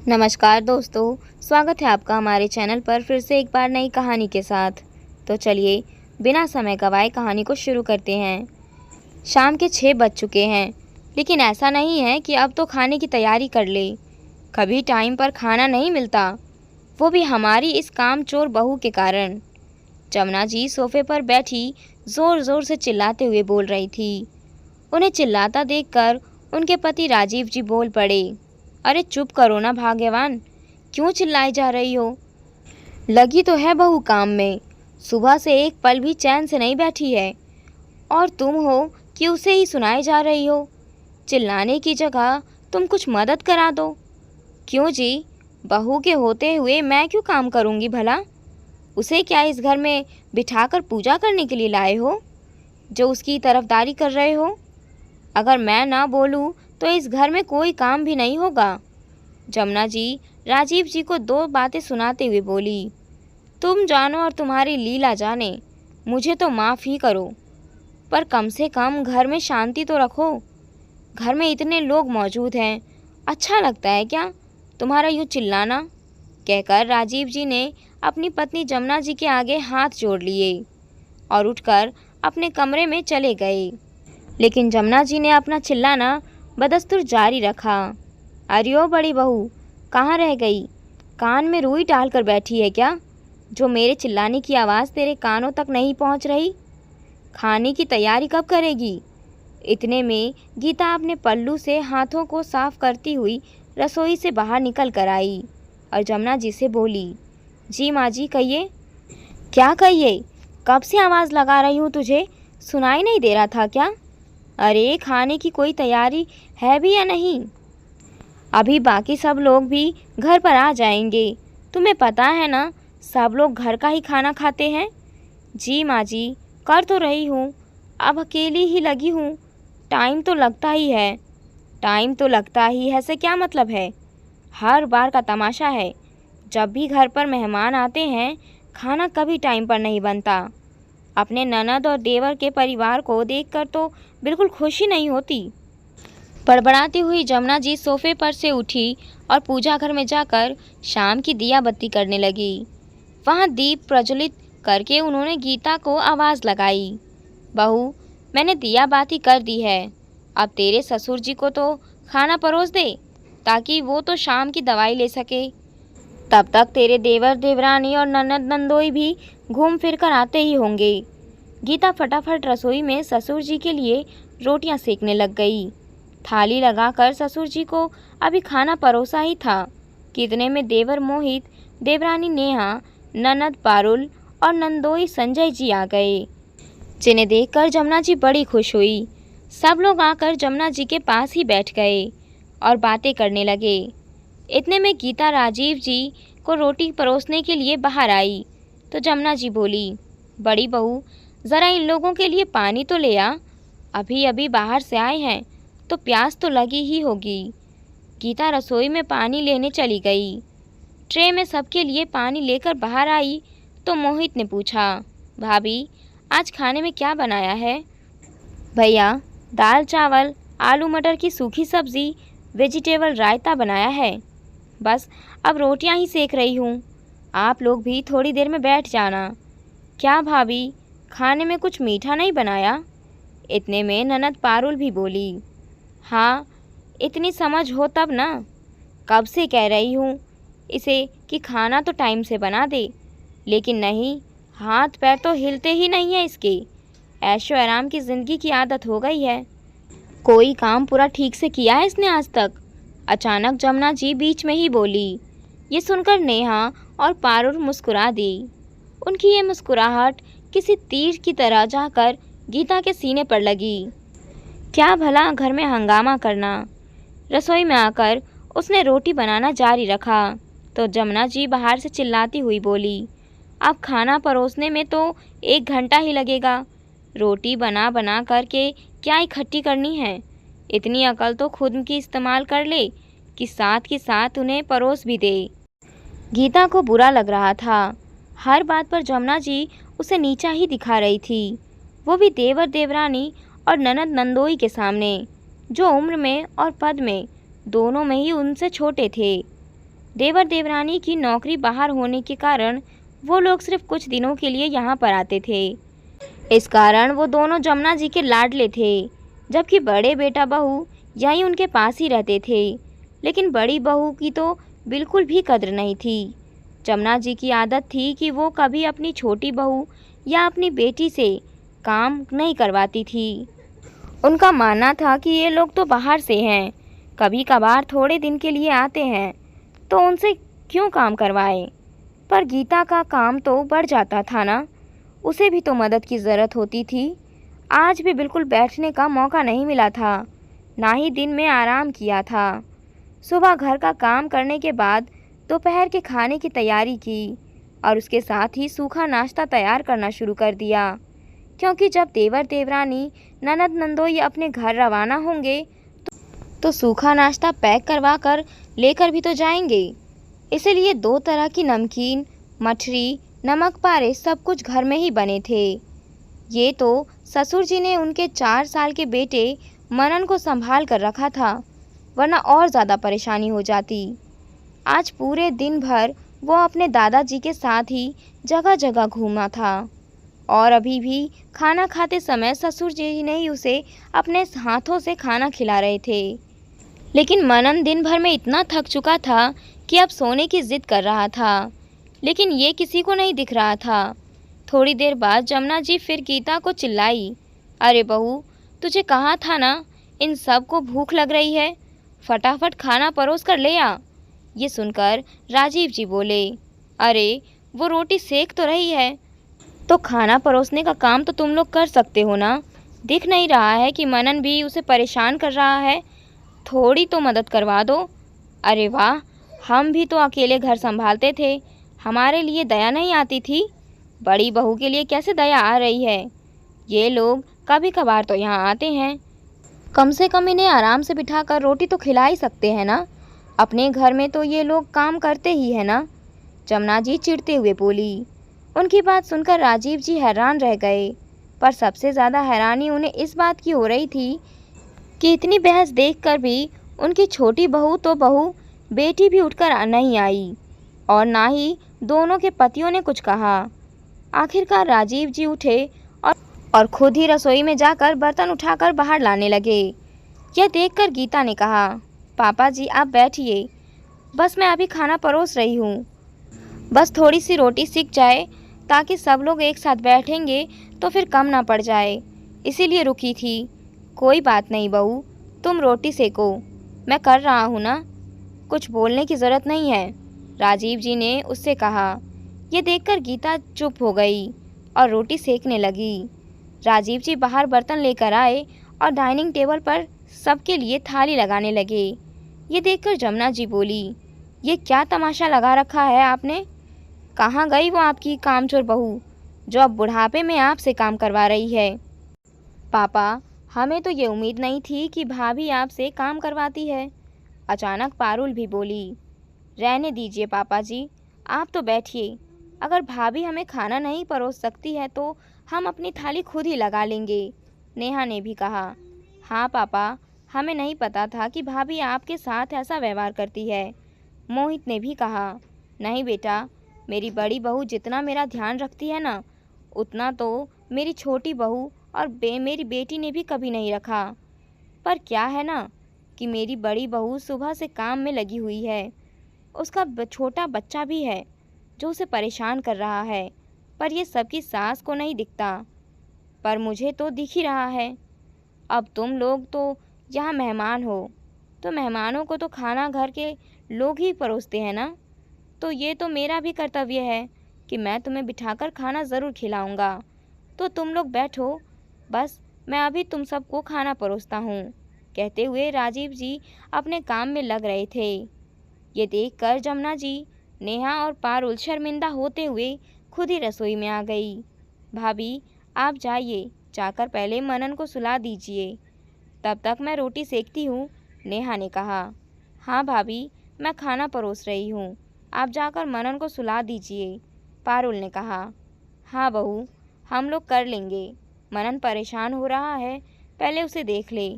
नमस्कार दोस्तों, स्वागत है आपका हमारे चैनल पर फिर से एक बार नई कहानी के साथ। तो चलिए बिना समय गवाए कहानी को शुरू करते हैं। शाम के 6 बज चुके हैं, लेकिन ऐसा नहीं है कि अब तो खाने की तैयारी कर ले। कभी टाइम पर खाना नहीं मिलता, वो भी हमारी इस कामचोर बहू के कारण। जमुना जी सोफे पर बैठी ज़ोर ज़ोर से चिल्लाते हुए बोल रही थी। उन्हें चिल्लाता देखकर उनके पति राजीव जी बोल पड़े, अरे चुप करो ना भाग्यवान, क्यों चिल्लाई जा रही हो? लगी तो है बहू काम में, सुबह से एक पल भी चैन से नहीं बैठी है, और तुम हो कि उसे ही सुनाई जा रही हो। चिल्लाने की जगह तुम कुछ मदद करा दो। क्यों जी, बहू के होते हुए मैं क्यों काम करूँगी भला? उसे क्या इस घर में बिठाकर पूजा करने के लिए लाए हो, जो उसकी तरफदारी कर रहे हो? अगर मैं ना बोलूँ तो इस घर में कोई काम भी नहीं होगा। जमुना जी राजीव जी को 2 बातें सुनाते हुए बोली, तुम जानो और तुम्हारी लीला जाने, मुझे तो माफ़ ही करो, पर कम से कम घर में शांति तो रखो। घर में इतने लोग मौजूद हैं, अच्छा लगता है क्या तुम्हारा यूँ चिल्लाना? कहकर राजीव जी ने अपनी पत्नी जमुना जी के आगे हाथ जोड़ लिए और उठकर अपने कमरे में चले गए। लेकिन जमुना जी ने अपना चिल्लाना बदस्तूर जारी रखा। अरे ओ बड़ी बहू, कहाँ रह गई? कान में रुई डालकर बैठी है क्या, जो मेरे चिल्लाने की आवाज़ तेरे कानों तक नहीं पहुँच रही? खाने की तैयारी कब करेगी? इतने में गीता अपने पल्लू से हाथों को साफ करती हुई रसोई से बाहर निकल कर आई और जमुना जी से बोली, जी माँ जी कहिए। क्या कहिए? कब से आवाज़ लगा रही हूँ तुझे, सुनाई नहीं दे रहा था क्या? अरे खाने की कोई तैयारी है भी या नहीं? अभी बाकी सब लोग भी घर पर आ जाएंगे, तुम्हें पता है ना, सब लोग घर का ही खाना खाते हैं। जी माँ जी, कर तो रही हूँ, अब अकेली ही लगी हूँ। टाइम तो लगता ही है। टाइम तो लगता ही है से क्या मतलब है? हर बार का तमाशा है, जब भी घर पर मेहमान आते हैं खाना कभी टाइम पर नहीं बनता। अपने ननद और देवर के परिवार को देखकर तो बिल्कुल खुशी नहीं होती। बड़बड़ाती हुई जमुना जी सोफे पर से उठी और पूजा घर में जाकर शाम की दिया बत्ती करने लगी। वहाँ दीप प्रज्वलित करके उन्होंने गीता को आवाज़ लगाई, बहू मैंने दिया बाती कर दी है, अब तेरे ससुर जी को तो खाना परोस दे, ताकि वो तो शाम की दवाई ले सके। तब तक तेरे देवर देवरानी और ननद नंदोई भी घूम फिर कर आते ही होंगे। गीता फटाफट रसोई में ससुर जी के लिए रोटियां सेकने लग गई। थाली लगाकर ससुर जी को अभी खाना परोसा ही था कि इतने में देवर मोहित, देवरानी नेहा, ननद पारुल और नंदोई संजय जी आ गए, जिन्हें देखकर जमुना जी बड़ी खुश हुई। सब लोग आकर जमुना जी के पास ही बैठ गए और बातें करने लगे। इतने में गीता राजीव जी को रोटी परोसने के लिए बाहर आई तो जमुना जी बोली, बड़ी बहू ज़रा इन लोगों के लिए पानी तो ले आ, अभी अभी बाहर से आए हैं तो प्यास तो लगी ही होगी। गीता रसोई में पानी लेने चली गई। ट्रे में सबके लिए पानी लेकर बाहर आई तो मोहित ने पूछा, भाभी आज खाने में क्या बनाया है? भैया दाल चावल, आलू मटर की सूखी सब्ज़ी, वेजिटेबल रायता बनाया है, बस अब रोटियां ही सेक रही हूँ। आप लोग भी थोड़ी देर में बैठ जाना। क्या भाभी, खाने में कुछ मीठा नहीं बनाया? इतने में ननद पारुल भी बोली, हाँ इतनी समझ हो तब ना, कब से कह रही हूँ इसे कि खाना तो टाइम से बना दे, लेकिन नहीं, हाथ पैर तो हिलते ही नहीं है इसके। ऐशो आराम की ज़िंदगी की आदत हो गई है, कोई काम पूरा ठीक से किया है इसने आज तक? अचानक जमुना जी बीच में ही बोली। ये सुनकर नेहा और पारुल मुस्कुरा दी। उनकी ये मुस्कुराहट किसी तीर की तरह जाकर गीता के सीने पर लगी। क्या भला घर में हंगामा करना। रसोई में आकर उसने रोटी बनाना जारी रखा तो जमुना जी बाहर से चिल्लाती हुई बोली, अब खाना परोसने में तो 1 घंटा ही लगेगा, रोटी बना बना करके क्या इकट्ठी करनी है? इतनी अकल तो खुद की इस्तेमाल कर ले कि साथ के साथ उन्हें परोस भी दे। गीता को बुरा लग रहा था, हर बात पर जमुना जी उसे नीचा ही दिखा रही थी, वो भी देवर देवरानी और ननद नंदोई के सामने, जो उम्र में और पद में दोनों में ही उनसे छोटे थे। देवर देवरानी की नौकरी बाहर होने के कारण वो लोग सिर्फ कुछ दिनों के लिए यहाँ पर आते थे। इस कारण वो दोनों जमुना जी के लाडले थे, जबकि बड़े बेटा बहू यहीं उनके पास ही रहते थे। लेकिन बड़ी बहू की तो बिल्कुल भी कद्र नहीं थी। जमुना जी की आदत थी कि वो कभी अपनी छोटी बहू या अपनी बेटी से काम नहीं करवाती थी। उनका मानना था कि ये लोग तो बाहर से हैं, कभी कभार थोड़े दिन के लिए आते हैं, तो उनसे क्यों काम करवाए। पर गीता का काम तो बढ़ जाता था ना, उसे भी तो मदद की ज़रूरत होती थी। आज भी बिल्कुल बैठने का मौका नहीं मिला था, ना ही दिन में आराम किया था। सुबह घर का काम करने के बाद दोपहर के खाने की तैयारी की और उसके साथ ही सूखा नाश्ता तैयार करना शुरू कर दिया, क्योंकि जब देवर देवरानी ननद नंदोई अपने घर रवाना होंगे तो सूखा नाश्ता पैक करवा कर लेकर भी तो जाएंगे। इसलिए 2 तरह की नमकीन, मठरी, नमक पारे सब कुछ घर में ही बने थे। ये तो ससुर जी ने उनके 4 साल के बेटे मनन को संभाल कर रखा था, वरना और ज़्यादा परेशानी हो जाती। आज पूरे दिन भर वो अपने दादाजी के साथ ही जगह जगह घूमा था और अभी भी खाना खाते समय ससुर जी ने ही उसे अपने हाथों से खाना खिला रहे थे। लेकिन मनन दिन भर में इतना थक चुका था कि अब सोने की जिद कर रहा था, लेकिन ये किसी को नहीं दिख रहा था। थोड़ी देर बाद जमुना जी फिर गीता को चिल्लाई, अरे बहू, तुझे कहा था ना इन सब को भूख लग रही है, फटाफट खाना परोस कर ले आ। ये सुनकर राजीव जी बोले, अरे वो रोटी सेक तो रही है, तो खाना परोसने का काम तो तुम लोग कर सकते हो ना। दिख नहीं रहा है कि मनन भी उसे परेशान कर रहा है, थोड़ी तो मदद करवा दो। अरे वाह, हम भी तो अकेले घर संभालते थे, हमारे लिए दया नहीं आती थी, बड़ी बहू के लिए कैसे दया आ रही है। ये लोग कभी कभार तो यहाँ आते हैं, कम से कम इन्हें आराम से बिठाकर रोटी तो खिला ही सकते हैं ना। अपने घर में तो ये लोग काम करते ही है ना। जमुना जी चिढ़ते हुए बोली। उनकी बात सुनकर राजीव जी हैरान रह गए, पर सबसे ज़्यादा हैरानी उन्हें इस बात की हो रही थी कि इतनी बहस देखकर भी उनकी छोटी बहू तो बहू बेटी भी उठकर नहीं आई और ना ही दोनों के पतियों ने कुछ कहा। आखिरकार राजीव जी उठे और खुद ही रसोई में जाकर बर्तन उठाकर बाहर लाने लगे। यह देखकर गीता ने कहा, पापा जी आप बैठिए, बस मैं अभी खाना परोस रही हूँ। बस थोड़ी सी रोटी सिक जाए, ताकि सब लोग एक साथ बैठेंगे तो फिर कम ना पड़ जाए, इसीलिए रुकी थी। कोई बात नहीं बहू, तुम रोटी सेको, मैं कर रहा हूँ ना, कुछ बोलने की ज़रूरत नहीं है, राजीव जी ने उससे कहा। ये देखकर गीता चुप हो गई और रोटी सेकने लगी। राजीव जी बाहर बर्तन लेकर आए और डाइनिंग टेबल पर सबके लिए थाली लगाने लगे। ये देखकर जमुना जी बोली, ये क्या तमाशा लगा रखा है आपने? कहाँ गई वो आपकी कामचोर बहू जो अब बुढ़ापे में आपसे काम करवा रही है? पापा, हमें तो ये उम्मीद नहीं थी कि भाभी आपसे काम करवाती है, अचानक पारुल भी बोली। रहने दीजिए पापा जी, आप तो बैठिए, अगर भाभी हमें खाना नहीं परोस सकती है तो हम अपनी थाली खुद ही लगा लेंगे, नेहा ने भी कहा। हाँ पापा, हमें नहीं पता था कि भाभी आपके साथ ऐसा व्यवहार करती है, मोहित ने भी कहा। नहीं बेटा, मेरी बड़ी बहू जितना मेरा ध्यान रखती है ना, उतना तो मेरी छोटी बहू और मेरी बेटी ने भी कभी नहीं रखा। पर क्या है ना कि मेरी बड़ी बहू सुबह से काम में लगी हुई है, उसका छोटा बच्चा भी है जो उसे परेशान कर रहा है, पर ये सबकी सास को नहीं दिखता, पर मुझे तो दिख ही रहा है। अब तुम लोग तो यहाँ मेहमान हो, तो मेहमानों को तो खाना घर के लोग ही परोसते हैं ना, तो ये तो मेरा भी कर्तव्य है कि मैं तुम्हें बिठाकर खाना ज़रूर खिलाऊंगा। तो तुम लोग बैठो, बस मैं अभी तुम सबको खाना परोसता हूँ। कहते हुए राजीव जी अपने काम में लग रहे थे। ये देखकर जमुना जी, नेहा और पारुल शर्मिंदा होते हुए खुद ही रसोई में आ गई। भाभी आप जाइए, जाकर पहले मनन को सुला दीजिए, तब तक मैं रोटी सेकती हूँ, नेहा ने कहा। हाँ भाभी, मैं खाना परोस रही हूँ, आप जाकर मनन को सुला दीजिए, पारुल ने कहा। हाँ बहू, हम लोग कर लेंगे, मनन परेशान हो रहा है, पहले उसे देख ले।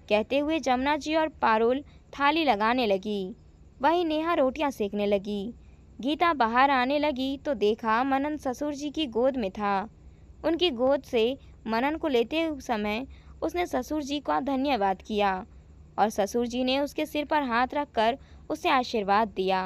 कहते हुए जमुना जी और पारुल थाली लगाने लगी। वहीं नेहा रोटियां सेकने लगी। गीता बाहर आने लगी तो देखा मनन ससुर जी की गोद में था। उनकी गोद से मनन को लेते समय उसने ससुर जी का धन्यवाद किया और ससुर जी ने उसके सिर पर हाथ रखकर उसे आशीर्वाद दिया।